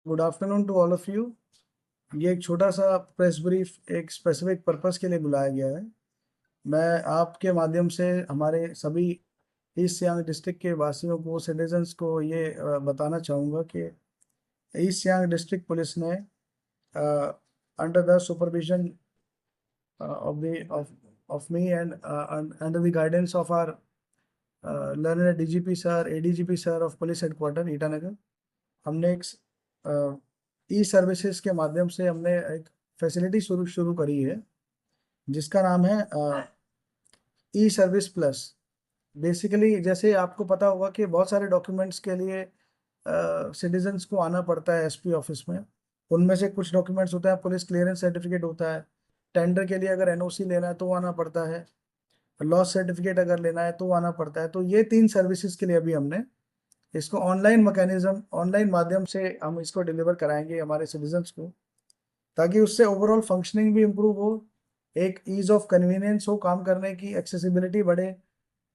Good afternoon to all of you. ये एक छोटा सा प्रेस ब्रीफ एक स्पेसिफिक पर्पस के लिए बुलाया गया है। मैं आपके माध्यम से हमारे सभी ईस्ट सियांग डिस्ट्रिक्ट के वासियों को, सिटीजन्स को ये बताना चाहूँगा कि ईस्ट सियांग डिस्ट्रिक्ट पुलिस ने under the supervision of me and under the guidance of our learned DGP sir, ADGP sir of Police Headquarter Itanagar, हमने एक ई सर्विसेज के माध्यम से हमने एक फैसिलिटी शुरू शुरू करी है जिसका नाम है ई सर्विस प्लस। बेसिकली जैसे आपको पता होगा कि बहुत सारे डॉक्यूमेंट्स के लिए सिटीजन्स को आना पड़ता है एसपी ऑफिस में। उनमें से कुछ डॉक्यूमेंट्स होता है, पुलिस क्लियरेंस सर्टिफिकेट होता है, टेंडर के लिए अगर एनओसी लेना है तो आना पड़ता है, लॉस सर्टिफिकेट अगर लेना है तो आना पड़ता है। तो ये 3 सर्विसेज के लिए अभी हमने इसको ऑनलाइन मैकेनिज्म, ऑनलाइन माध्यम से हम इसको डिलीवर कराएंगे हमारे सिटीजन्स को, ताकि उससे ओवरऑल फंक्शनिंग भी इम्प्रूव हो, एक ईज ऑफ कन्वीनियंस हो, काम करने की एक्सेसिबिलिटी बढ़े।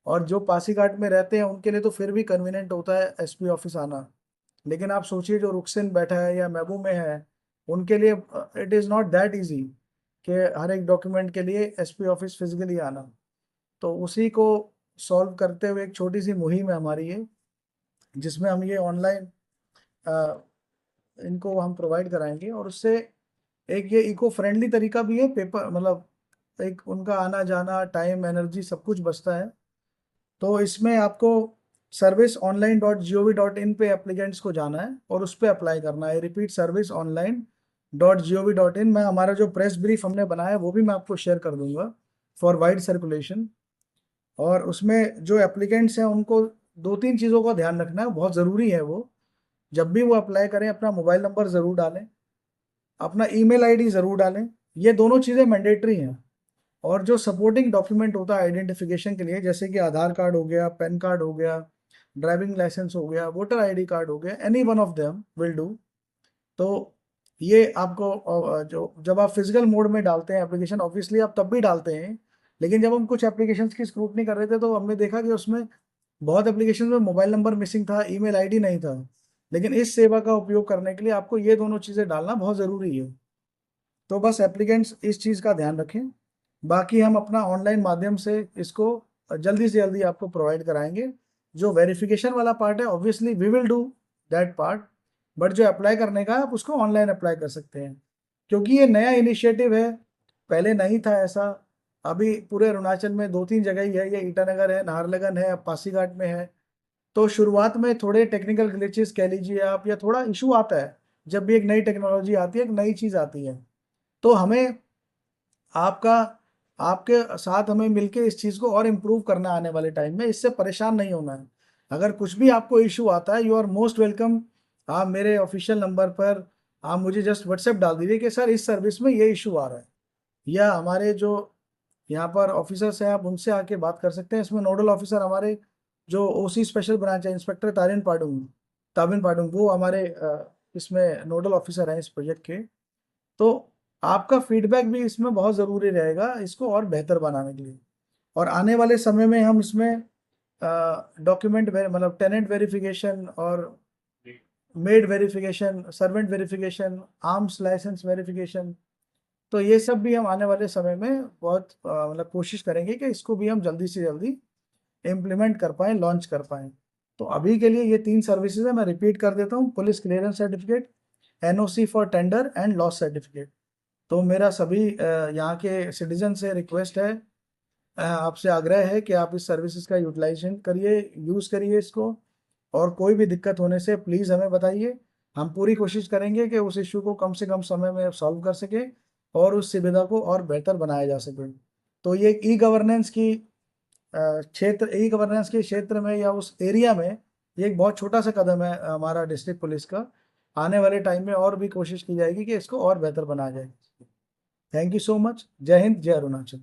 और जो पासीघाट में रहते हैं उनके लिए तो फिर भी कन्वीनियंट होता है एसपी ऑफिस आना, लेकिन आप सोचिए जो रुकसिन बैठा है या महबूब में है, उनके लिए it is not that easy कि हर एक डॉक्यूमेंट के लिए एसपी ऑफिस फिजिकली आना। तो उसी को सॉल्व करते हुए एक छोटी सी मुहिम है हमारी ये, जिसमें हम ये ऑनलाइन इनको हम प्रोवाइड कराएंगे। और उससे एक ये इको फ्रेंडली तरीका भी है, पेपर मतलब एक उनका आना जाना, टाइम, एनर्जी सब कुछ बचता है। तो इसमें आपको सर्विस ऑनलाइन .gov.in पे एप्लीकेंट्स को जाना है और उस पर अप्लाई करना है। Repeat, service online .gov.in। मैं हमारा जो प्रेस ब्रीफ हमने बनाया है वो भी मैं आपको शेयर कर दूंगा फॉर वाइड सर्कुलेशन। और उसमें जो एप्लीकेंट्स हैं उनको 2-3 चीज़ों का ध्यान रखना है, बहुत ज़रूरी है वो। जब भी वो अप्लाई करें अपना मोबाइल नंबर ज़रूर डालें, अपना ईमेल आईडी ज़रूर डालें, ये दोनों चीज़ें मैंडेटरी हैं। और जो सपोर्टिंग डॉक्यूमेंट होता है आइडेंटिफिकेशन के लिए, जैसे कि आधार कार्ड हो गया, पैन कार्ड हो गया, ड्राइविंग लाइसेंस हो गया, वोटर आईडी कार्ड हो गया, any one of them will do. तो ये आपको जो जब आप फिजिकल मोड में डालते हैं एप्लीकेशन, ऑब्वियसली आप तब भी डालते हैं, लेकिन जब हम कुछ एप्लीकेशंस की स्क्रूटनी कर रहे थे तो हमने देखा कि उसमें बहुत एप्लीकेशन में मोबाइल नंबर मिसिंग था, ईमेल आईडी नहीं था। लेकिन इस सेवा का उपयोग करने के लिए आपको ये दोनों चीज़ें डालना बहुत ज़रूरी है। तो बस एप्लीकेंट्स इस चीज़ का ध्यान रखें। बाकी हम अपना ऑनलाइन माध्यम से इसको जल्दी से जल्दी आपको प्रोवाइड कराएंगे। जो वेरिफिकेशन वाला पार्ट है, obviously we will do that part, but जो अप्लाई करने का है आप उसको ऑनलाइन अप्लाई कर सकते हैं, क्योंकि ये नया इनिशिएटिव है, पहले नहीं था ऐसा। अभी पूरे अरुणाचल में 2-3 जगह ही है, ये ईटानगर है, नाहरलगुन है, पासीघाट में है। तो शुरुआत में थोड़े टेक्निकल ग्लिचेस कह लीजिए आप, या थोड़ा इशू आता है जब भी एक नई टेक्नोलॉजी आती है, एक नई चीज़ आती है। तो हमें आपका आपके साथ हमें मिलके इस चीज़ को और इम्प्रूव करना है आने वाले टाइम में, इससे परेशान नहीं होना है। अगर कुछ भी आपको इशू आता है, यू आर मोस्ट वेलकम। आप मेरे ऑफिशियल नंबर पर आप मुझे जस्ट व्हाट्सएप डाल दीजिए कि सर इस सर्विस में ये इशू आ रहा है, या हमारे जो यहाँ पर ऑफिसर्स हैं आप उनसे आके बात कर सकते हैं। इसमें नोडल ऑफिसर हमारे जो ओसी स्पेशल ब्रांच है, इंस्पेक्टर ताबिन पाडुंग, वो हमारे इसमें नोडल ऑफिसर हैं इस प्रोजेक्ट के। तो आपका फीडबैक भी इसमें बहुत ज़रूरी रहेगा इसको और बेहतर बनाने के लिए। और आने वाले समय में हम इसमें डॉक्यूमेंट मतलब टेनेंट वेरिफिकेशन और maid verification, servant verification, arms licence verification, तो ये सब भी हम आने वाले समय में बहुत मतलब कोशिश करेंगे कि इसको भी हम जल्दी से जल्दी इम्प्लीमेंट कर पाएँ, लॉन्च कर पाएँ। तो अभी के लिए ये 3 सर्विसेज है, मैं रिपीट कर देता हूँ: police clearance certificate, NOC for tender and loss certificate. तो मेरा सभी यहाँ के सिटीजन से रिक्वेस्ट है, आपसे आग्रह है कि आप इस सर्विसेज का यूटिलाइजेशन करिए, यूज़ करिए इसको। और कोई भी दिक्कत होने से प्लीज़ हमें बताइए, हम पूरी कोशिश करेंगे कि उस इशू को कम से कम समय में सॉल्व कर सके और उस सुविधा को और बेहतर बनाया जा सके। तो ये ई गवर्नेंस की क्षेत्र में या उस एरिया में ये एक बहुत छोटा सा कदम है हमारा डिस्ट्रिक्ट पुलिस का। आने वाले टाइम में और भी कोशिश की जाएगी कि इसको और बेहतर बनाया जाए। Thank you so much. जय हिंद, जय अरुणाचल।